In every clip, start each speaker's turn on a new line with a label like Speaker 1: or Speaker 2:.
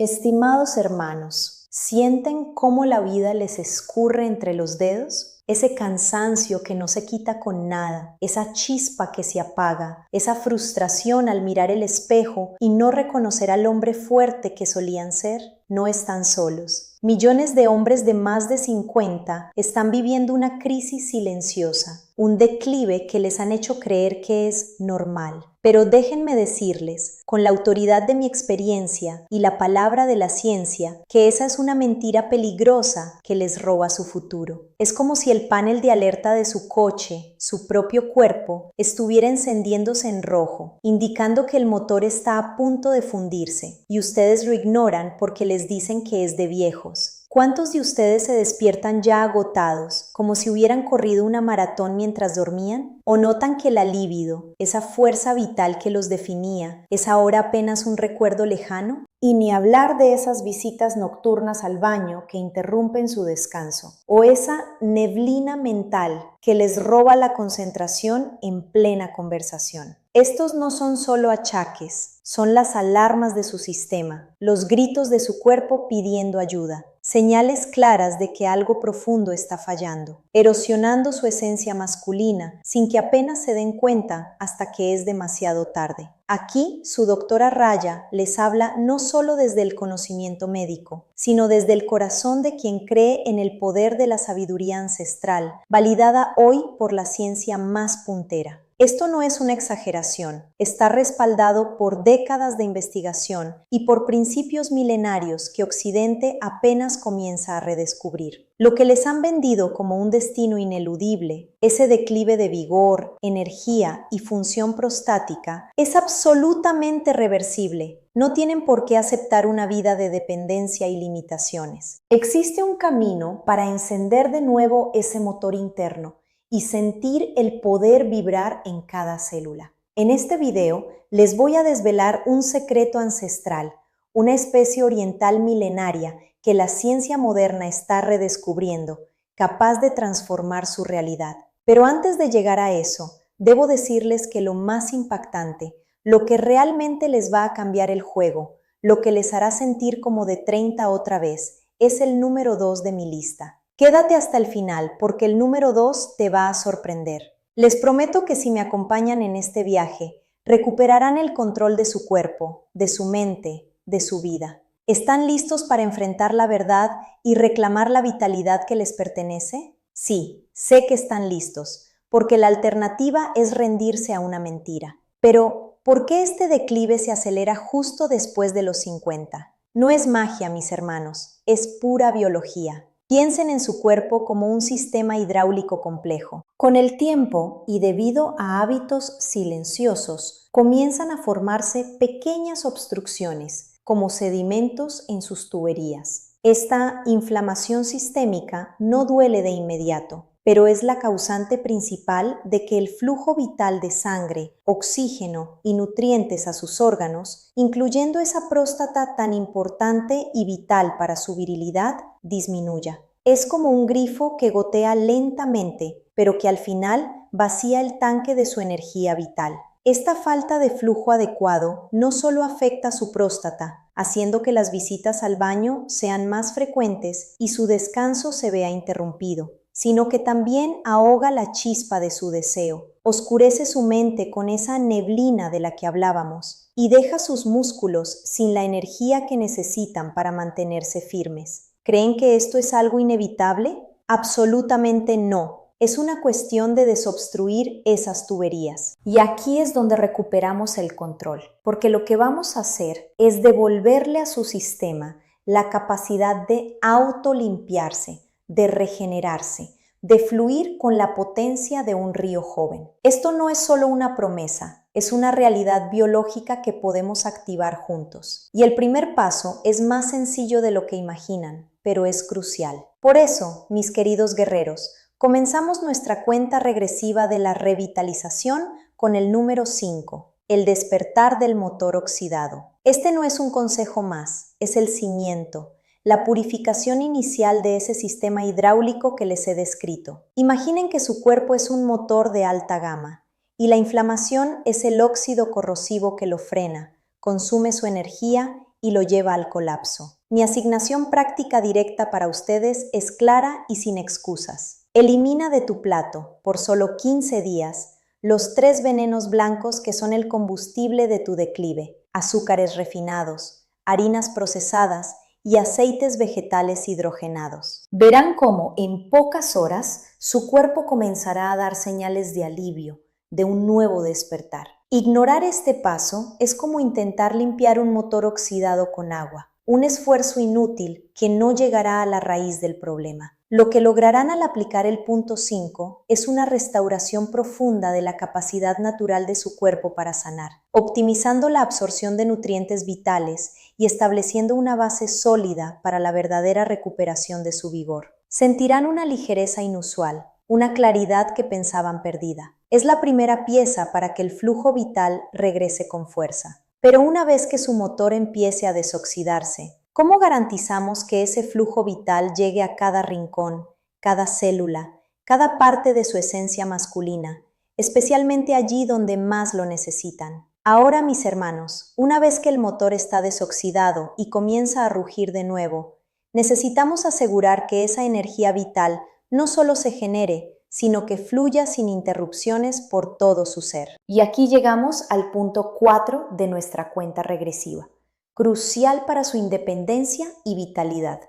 Speaker 1: Estimados hermanos, ¿sienten cómo la vida les escurre entre los dedos? Ese cansancio que no se quita con nada, esa chispa que se apaga, esa frustración al mirar el espejo y no reconocer al hombre fuerte que solían ser. No están solos. Millones de hombres de más de 50 están viviendo una crisis silenciosa, un declive que les han hecho creer que es normal. Pero déjenme decirles, con la autoridad de mi experiencia y la palabra de la ciencia, que esa es una mentira peligrosa que les roba su futuro. Es como si el panel de alerta de su coche, su propio cuerpo, estuviera encendiéndose en rojo, indicando que el motor está a punto de fundirse, y ustedes lo ignoran porque les dicen que es de viejos. ¿Cuántos de ustedes se despiertan ya agotados, como si hubieran corrido una maratón mientras dormían? ¿O notan que la libido, esa fuerza vital que los definía, es ahora apenas un recuerdo lejano? Y ni hablar de esas visitas nocturnas al baño que interrumpen su descanso, o esa neblina mental que les roba la concentración en plena conversación. Estos no son solo achaques, son las alarmas de su sistema, los gritos de su cuerpo pidiendo ayuda, señales claras de que algo profundo está fallando, erosionando su esencia masculina sin que apenas se den cuenta hasta que es demasiado tarde. Aquí, su doctora Raya les habla no solo desde el conocimiento médico, sino desde el corazón de quien cree en el poder de la sabiduría ancestral, validada hoy por la ciencia más puntera. Esto no es una exageración, está respaldado por décadas de investigación y por principios milenarios que Occidente apenas comienza a redescubrir. Lo que les han vendido como un destino ineludible, ese declive de vigor, energía y función prostática, es absolutamente reversible. No tienen por qué aceptar una vida de dependencia y limitaciones. Existe un camino para encender de nuevo ese motor interno y sentir el poder vibrar en cada célula. En este video les voy a desvelar un secreto ancestral, una especie oriental milenaria que la ciencia moderna está redescubriendo, capaz de transformar su realidad. Pero antes de llegar a eso, debo decirles que lo más impactante, lo que realmente les va a cambiar el juego, lo que les hará sentir como de 30 otra vez, es el número 2 de mi lista. Quédate hasta el final porque el número 2 te va a sorprender. Les prometo que si me acompañan en este viaje, recuperarán el control de su cuerpo, de su mente, de su vida. ¿Están listos para enfrentar la verdad y reclamar la vitalidad que les pertenece? Sí, sé que están listos, porque la alternativa es rendirse a una mentira. Pero, ¿por qué este declive se acelera justo después de los 50? No es magia, mis hermanos, es pura biología. Piensen en su cuerpo como un sistema hidráulico complejo. Con el tiempo, y debido a hábitos silenciosos, comienzan a formarse pequeñas obstrucciones, como sedimentos en sus tuberías. Esta inflamación sistémica no duele de inmediato, pero es la causante principal de que el flujo vital de sangre, oxígeno y nutrientes a sus órganos, incluyendo esa próstata tan importante y vital para su virilidad, disminuya. Es como un grifo que gotea lentamente, pero que al final vacía el tanque de su energía vital. Esta falta de flujo adecuado no solo afecta a su próstata, haciendo que las visitas al baño sean más frecuentes y su descanso se vea interrumpido, sino que también ahoga la chispa de su deseo, oscurece su mente con esa neblina de la que hablábamos y deja sus músculos sin la energía que necesitan para mantenerse firmes. ¿Creen que esto es algo inevitable? Absolutamente no. Es una cuestión de desobstruir esas tuberías. Y aquí es donde recuperamos el control, porque lo que vamos a hacer es devolverle a su sistema la capacidad de autolimpiarse, de regenerarse, de fluir con la potencia de un río joven. Esto no es solo una promesa, es una realidad biológica que podemos activar juntos. Y el primer paso es más sencillo de lo que imaginan, pero es crucial. Por eso, mis queridos guerreros, comenzamos nuestra cuenta regresiva de la revitalización con el número 5, el despertar del motor oxidado. Este no es un consejo más, es el cimiento, la purificación inicial de ese sistema hidráulico que les he descrito. Imaginen que su cuerpo es un motor de alta gama y la inflamación es el óxido corrosivo que lo frena, consume su energía y lo lleva al colapso. Mi asignación práctica directa para ustedes es clara y sin excusas. Elimina de tu plato, por solo 15 días, los 3 venenos blancos que son el combustible de tu declive: azúcares refinados, harinas procesadas y aceites vegetales hidrogenados. Verán cómo en pocas horas su cuerpo comenzará a dar señales de alivio, de un nuevo despertar. Ignorar este paso es como intentar limpiar un motor oxidado con agua, un esfuerzo inútil que no llegará a la raíz del problema. Lo que lograrán al aplicar el punto 5 es una restauración profunda de la capacidad natural de su cuerpo para sanar, optimizando la absorción de nutrientes vitales y estableciendo una base sólida para la verdadera recuperación de su vigor. Sentirán una ligereza inusual, una claridad que pensaban perdida. Es la primera pieza para que el flujo vital regrese con fuerza. Pero una vez que su motor empiece a desoxidarse, ¿cómo garantizamos que ese flujo vital llegue a cada rincón, cada célula, cada parte de su esencia masculina, especialmente allí donde más lo necesitan? Ahora, mis hermanos, una vez que el motor está desoxidado y comienza a rugir de nuevo, necesitamos asegurar que esa energía vital no solo se genere, sino que fluya sin interrupciones por todo su ser. Y aquí llegamos al punto 4 de nuestra cuenta regresiva, crucial para su independencia y vitalidad: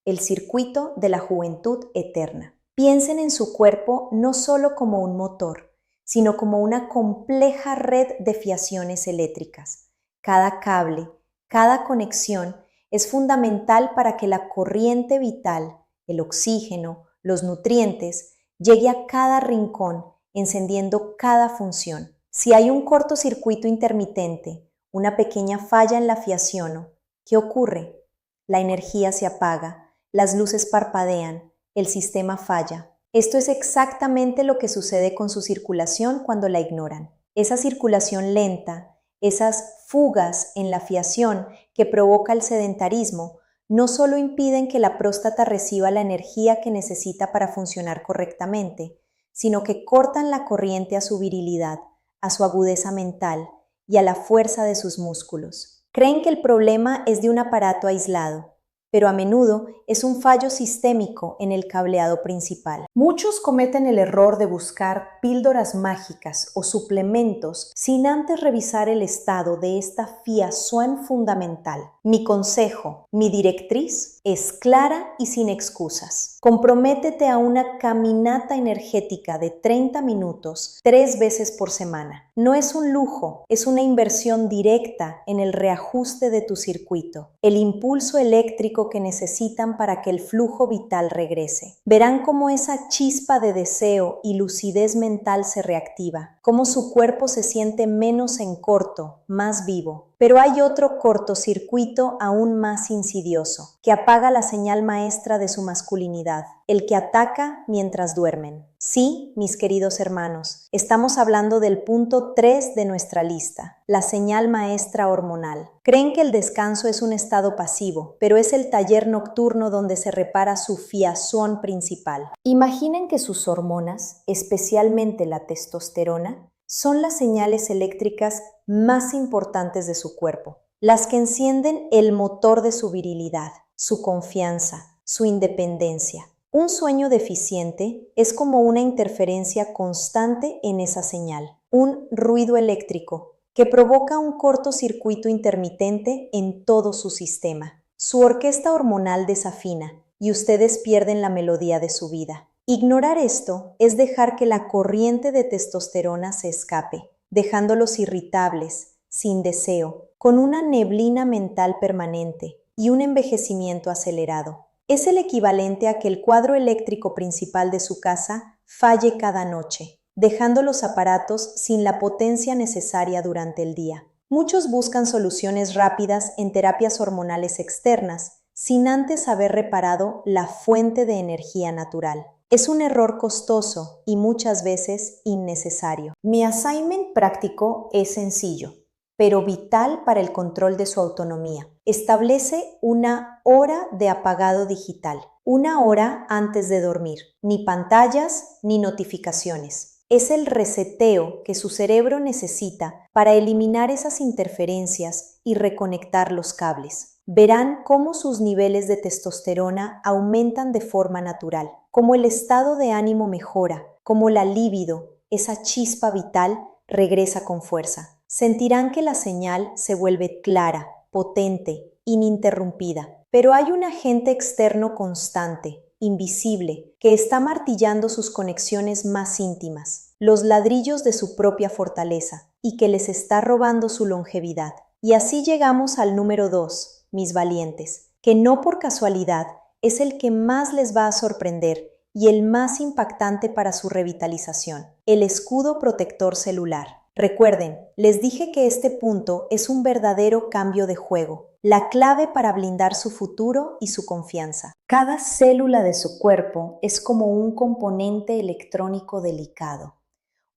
Speaker 1: el circuito de la juventud eterna. Piensen en su cuerpo no solo como un motor, sino como una compleja red de fiaciones eléctricas. Cada cable, cada conexión es fundamental para que la corriente vital, el oxígeno, los nutrientes, llegue a cada rincón, encendiendo cada función. Si hay un cortocircuito intermitente, una pequeña falla en la fiación, ¿qué ocurre? La energía se apaga, las luces parpadean, el sistema falla. Esto es exactamente lo que sucede con su circulación cuando la ignoran. Esa circulación lenta, esas fugas en la fiación que provoca el sedentarismo, no solo impiden que la próstata reciba la energía que necesita para funcionar correctamente, sino que cortan la corriente a su virilidad, a su agudeza mental y a la fuerza de sus músculos. Creen que el problema es de un aparato aislado, pero a menudo es un fallo sistémico en el cableado principal. Muchos cometen el error de buscar píldoras mágicas o suplementos sin antes revisar el estado de esta fiazón fundamental. Mi consejo, mi directriz, es clara y sin excusas. Comprométete a una caminata energética de 30 minutos 3 veces por semana. No es un lujo, es una inversión directa en el reajuste de tu circuito, el impulso eléctrico que necesitan para que el flujo vital regrese. Verán cómo esa chispa de deseo y lucidez mental se reactiva, cómo su cuerpo se siente menos en corto, más vivo. Pero hay otro cortocircuito aún más insidioso, que apaga la señal maestra de su masculinidad, el que ataca mientras duermen. Sí, mis queridos hermanos, estamos hablando del punto 3 de nuestra lista, la señal maestra hormonal. Creen que el descanso es un estado pasivo, pero es el taller nocturno donde se repara su fiazón principal. Imaginen que sus hormonas, especialmente la testosterona, son las señales eléctricas más importantes de su cuerpo, las que encienden el motor de su virilidad, su confianza, su independencia. Un sueño deficiente es como una interferencia constante en esa señal, un ruido eléctrico que provoca un cortocircuito intermitente en todo su sistema. Su orquesta hormonal desafina y ustedes pierden la melodía de su vida. Ignorar esto es dejar que la corriente de testosterona se escape, dejándolos irritables, sin deseo, con una neblina mental permanente y un envejecimiento acelerado. Es el equivalente a que el cuadro eléctrico principal de su casa falle cada noche, dejando los aparatos sin la potencia necesaria durante el día. Muchos buscan soluciones rápidas en terapias hormonales externas, sin antes haber reparado la fuente de energía natural. Es un error costoso y muchas veces innecesario. Mi assignment práctico es sencillo, pero vital para el control de su autonomía. Establece una hora de apagado digital, 1 hora antes de dormir. Ni pantallas ni notificaciones. es el reseteo que su cerebro necesita para eliminar esas interferencias y reconectar los cables. Verán cómo sus niveles de testosterona aumentan de forma natural, cómo el estado de ánimo mejora, cómo la libido, esa chispa vital, regresa con fuerza. Sentirán que la señal se vuelve clara, potente, ininterrumpida. Pero hay un agente externo constante, invisible, que está martillando sus conexiones más íntimas, los ladrillos de su propia fortaleza, y que les está robando su longevidad. Y así llegamos al número 2, mis valientes, que no por casualidad es el que más les va a sorprender y el más impactante para su revitalización, el escudo protector celular. Recuerden, les dije que este punto es un verdadero cambio de juego, la clave para blindar su futuro y su confianza. Cada célula de su cuerpo es como un componente electrónico delicado,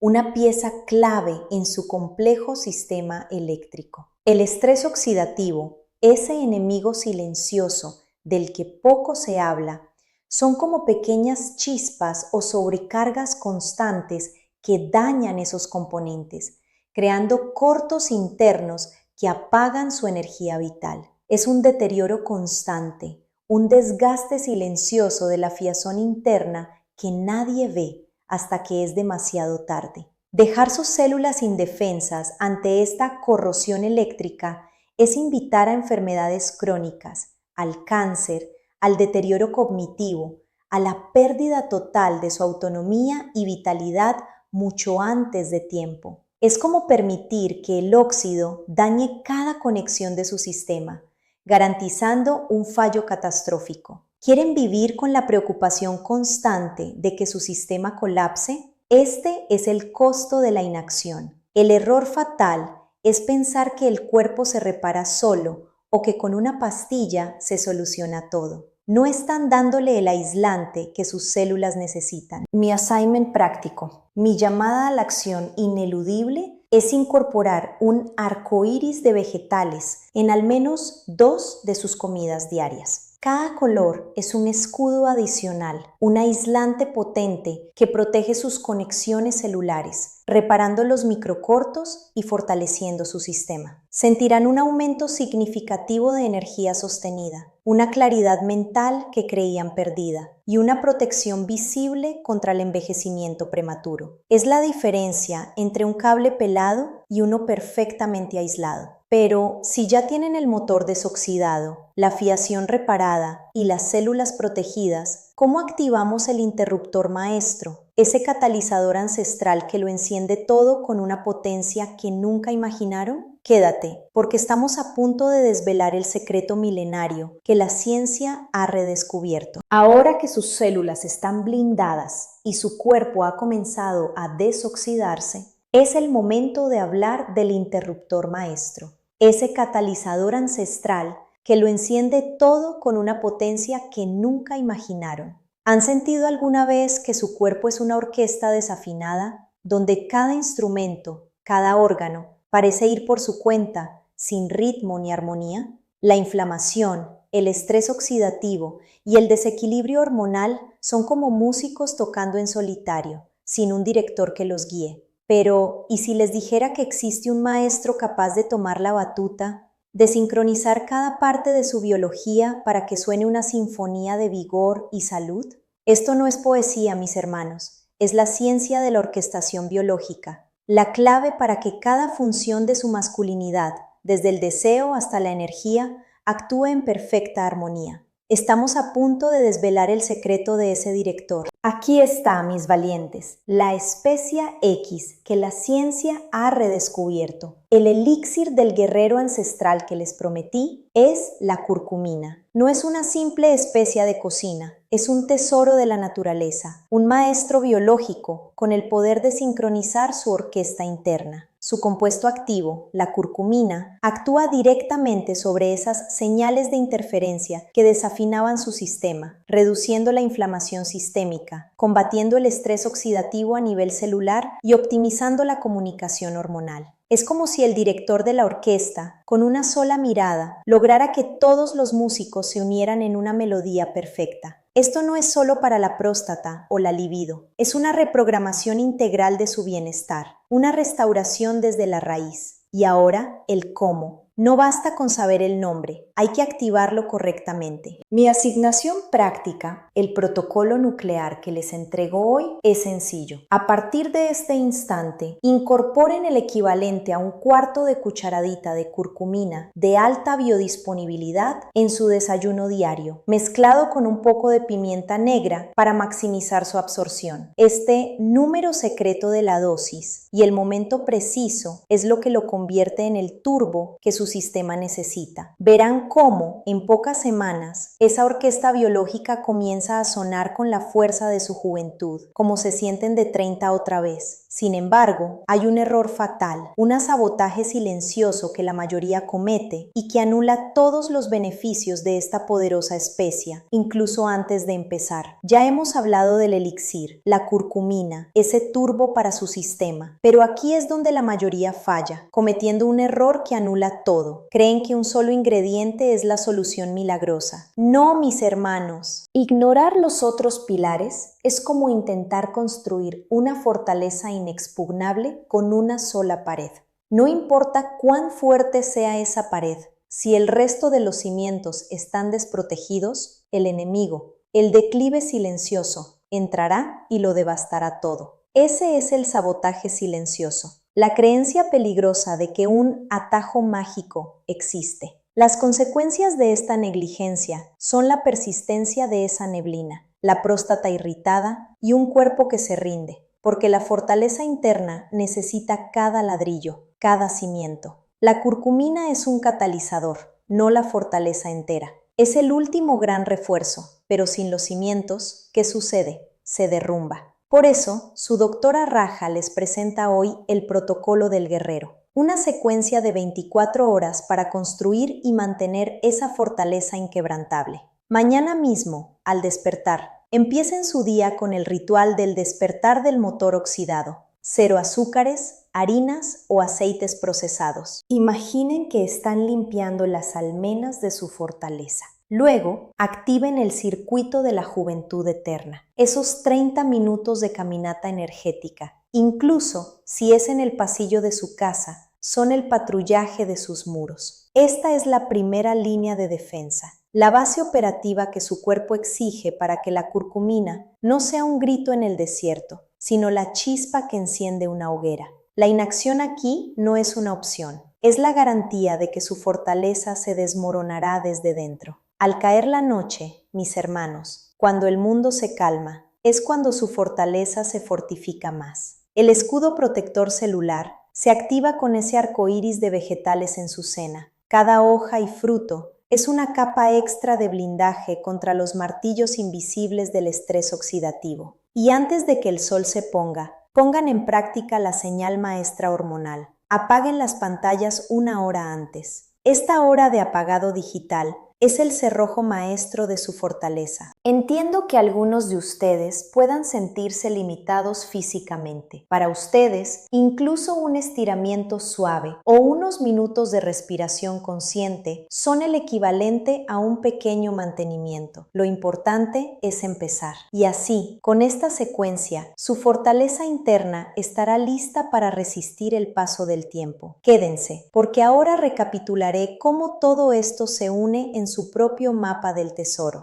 Speaker 1: una pieza clave en su complejo sistema eléctrico. El estrés oxidativo, ese enemigo silencioso del que poco se habla, son como pequeñas chispas o sobrecargas constantes que dañan esos componentes, creando cortos internos que apagan su energía vital. Es un deterioro constante, un desgaste silencioso de la fiazón interna que nadie ve hasta que es demasiado tarde. Dejar sus células indefensas ante esta corrosión eléctrica es invitar a enfermedades crónicas, al cáncer, al deterioro cognitivo, a la pérdida total de su autonomía y vitalidad mucho antes de tiempo. Es como permitir que el óxido dañe cada conexión de su sistema, garantizando un fallo catastrófico. ¿Quieren vivir con la preocupación constante de que su sistema colapse? Este es el costo de la inacción. El error fatal es pensar que el cuerpo se repara solo o que con una pastilla se soluciona todo. No están dándole el aislante que sus células necesitan. Mi assignment práctico, mi llamada a la acción ineludible es incorporar un arcoíris de vegetales en al menos 2 de sus comidas diarias. Cada color es un escudo adicional, un aislante potente que protege sus conexiones celulares, reparando los microcortos y fortaleciendo su sistema. Sentirán un aumento significativo de energía sostenida, una claridad mental que creían perdida y una protección visible contra el envejecimiento prematuro. Es la diferencia entre un cable pelado y uno perfectamente aislado. Pero si ya tienen el motor desoxidado, la fiación reparada y las células protegidas, ¿cómo activamos el interruptor maestro? Ese catalizador ancestral que lo enciende todo con una potencia que nunca imaginaron. Quédate, porque estamos a punto de desvelar el secreto milenario que la ciencia ha redescubierto. Ahora que sus células están blindadas y su cuerpo ha comenzado a desoxidarse, es el momento de hablar del interruptor maestro, ese catalizador ancestral que lo enciende todo con una potencia que nunca imaginaron. ¿Han sentido alguna vez que su cuerpo es una orquesta desafinada, donde cada instrumento, cada órgano, parece ir por su cuenta, sin ritmo ni armonía? La inflamación, el estrés oxidativo y el desequilibrio hormonal son como músicos tocando en solitario, sin un director que los guíe. Pero, ¿y si les dijera que existe un maestro capaz de tomar la batuta, de sincronizar cada parte de su biología para que suene una sinfonía de vigor y salud? Esto no es poesía, mis hermanos, es la ciencia de la orquestación biológica, la clave para que cada función de su masculinidad, desde el deseo hasta la energía, actúe en perfecta armonía. Estamos a punto de desvelar el secreto de ese director. Aquí está, mis valientes, la especia X que la ciencia ha redescubierto. El elixir del guerrero ancestral que les prometí es la curcumina. No es una simple especia de cocina, es un tesoro de la naturaleza, un maestro biológico con el poder de sincronizar su orquesta interna. Su compuesto activo, la curcumina, actúa directamente sobre esas señales de interferencia que desafinaban su sistema, reduciendo la inflamación sistémica, combatiendo el estrés oxidativo a nivel celular y optimizando la comunicación hormonal. Es como si el director de la orquesta, con una sola mirada, lograra que todos los músicos se unieran en una melodía perfecta. Esto no es solo para la próstata o la libido, es una reprogramación integral de su bienestar, una restauración desde la raíz. Y ahora, el cómo. No basta con saber el nombre, hay que activarlo correctamente. Mi asignación práctica, el protocolo nuclear que les entrego hoy, es sencillo. A partir de este instante, incorporen el equivalente a 1/4 de cucharadita de curcumina de alta biodisponibilidad en su desayuno diario, mezclado con un poco de pimienta negra para maximizar su absorción. Este número secreto de la dosis y el momento preciso es lo que lo convierte en el turbo que su sistema necesita. Verán cómo, en pocas semanas, esa orquesta biológica comienza a sonar con la fuerza de su juventud, como se sienten de 30 otra vez. Sin embargo, hay un error fatal, un sabotaje silencioso que la mayoría comete y que anula todos los beneficios de esta poderosa especia, incluso antes de empezar. Ya hemos hablado del elixir, la curcumina, ese turbo para su sistema, pero aquí es donde la mayoría falla, cometiendo un error que anula todo. Creen que un solo ingrediente es la solución milagrosa. No, mis hermanos. Ignorar los otros pilares es como intentar construir una fortaleza inexpugnable con una sola pared. No importa cuán fuerte sea esa pared, si el resto de los cimientos están desprotegidos, el enemigo, el declive silencioso, entrará y lo devastará todo. Ese es el sabotaje silencioso, la creencia peligrosa de que un atajo mágico existe. Las consecuencias de esta negligencia son la persistencia de esa neblina, la próstata irritada y un cuerpo que se rinde, porque la fortaleza interna necesita cada ladrillo, cada cimiento. La curcumina es un catalizador, no la fortaleza entera. Es el último gran refuerzo, pero sin los cimientos, ¿qué sucede? Se derrumba. Por eso, su doctora Raja les presenta hoy el protocolo del guerrero, una secuencia de 24 horas para construir y mantener esa fortaleza inquebrantable. Mañana mismo, al despertar, empiecen su día con el ritual del despertar del motor oxidado. 0 azúcares, harinas o aceites procesados. Imaginen que están limpiando las almenas de su fortaleza. Luego, activen el circuito de la juventud eterna, esos 30 minutos de caminata energética. Incluso si es en el pasillo de su casa, son el patrullaje de sus muros. Esta es la primera línea de defensa, la base operativa que su cuerpo exige para que la curcumina no sea un grito en el desierto, sino la chispa que enciende una hoguera. La inacción aquí no es una opción, es la garantía de que su fortaleza se desmoronará desde dentro. Al caer la noche, mis hermanos, cuando el mundo se calma, es cuando su fortaleza se fortifica más. El escudo protector celular se activa con ese arco iris de vegetales en su cena. Cada hoja y fruto es una capa extra de blindaje contra los martillos invisibles del estrés oxidativo. Y antes de que el sol se ponga, pongan en práctica la señal maestra hormonal. Apaguen las pantallas 1 hora antes. Esta hora de apagado digital es el cerrojo maestro de su fortaleza. Entiendo que algunos de ustedes puedan sentirse limitados físicamente. Para ustedes, incluso un estiramiento suave o unos minutos de respiración consciente son el equivalente a un pequeño mantenimiento. Lo importante es empezar. Y así, con esta secuencia, su fortaleza interna estará lista para resistir el paso del tiempo. Quédense, porque ahora recapitularé cómo todo esto se une en su propio mapa del tesoro.